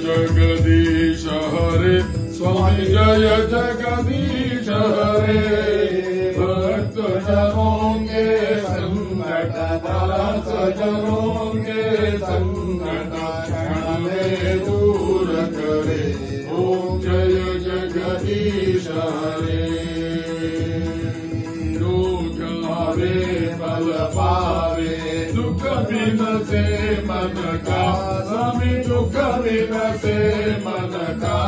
जगदीश हरे स्वामी जय जगदीश हरे भक्त जनों के संकट दास जनों के संकट क्षण में दूर करे ओम जय जगदीश हरे दुख हरे बल पावे दुख बिन से मन का स्वामी दुख बिन से मन का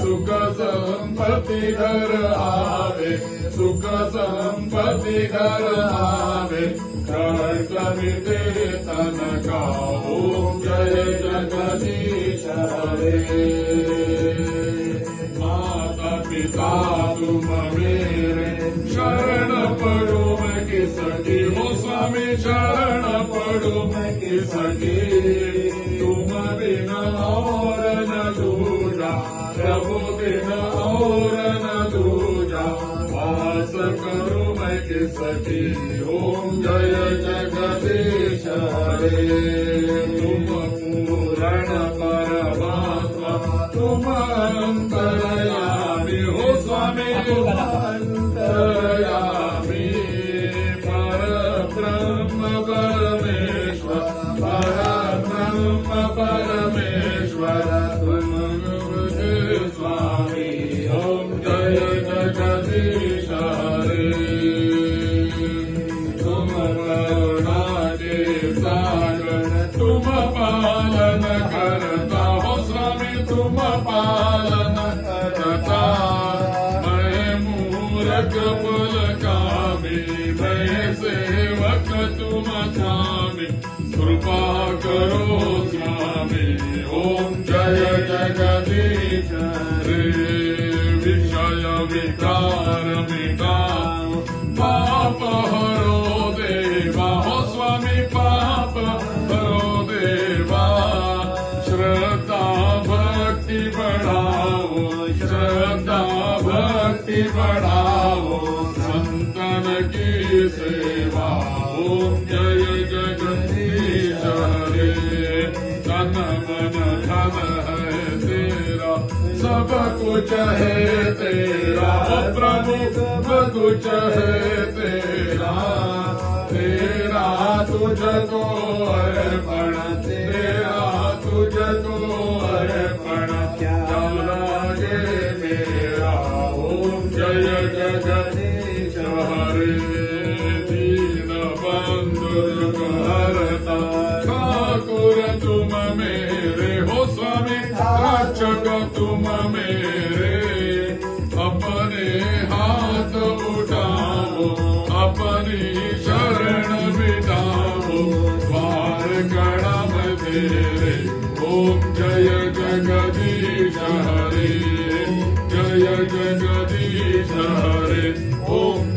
सुख संपत्ति घर आवे सुख संपत्ति घर आवे कष्ट मिटे तन का ओम जय जगदीश हरे माता पिता तुम मेरे शरण पड़ो मैं किसकी हो स्वामी शरण पड़ो मैं किसकी तुम बिना और न दूजा प्रभु बिना और न दूजा वास करो मैं किसकी ओम जय जगदीश हरे तुम पूर्ण परमात्मा तुम अंतर्यामी हो स्वामी अंतर्यामी पर ब्रह्म परमेश्वर पर ब्रह्म परमेश्वर तुम स्वामी ओम जय जगदीश हरे तुम करुणा के सागर तुम पालन करता हो स्वामी तुम पालन करता मैं मूर्ख पुल कामी मैं सेवक तुम स्वामी कृपा करो स्वामी ओम जय जगदीश हरे विषय विकार मिटाओ पाप हरो देवा हो स्वामी पाप हरो देवा श्रद्धा भक्ति बढ़ाओ श्रद्धा भक्ति बढ़ाओ संतन की सेवा ओम जय जगदीश हरे तन मन धन है तेरा सब कुछ है तेरा प्रभु सब कुछ है तेरा तेरा तुझको अर्पण तेरा तुझको अर्पण क्या लागे मेरा ओम जय जगदीश हरे दीन बंधु हरता ठाकुर तुम मेरे हो स्वामी रक्षक तुम मेरे अपने हाथ उठाओ अपनी शरण बिठाओ द्वार कड़म तेरे ओम जय जगदीश हरे जय जगदीश हरे ओम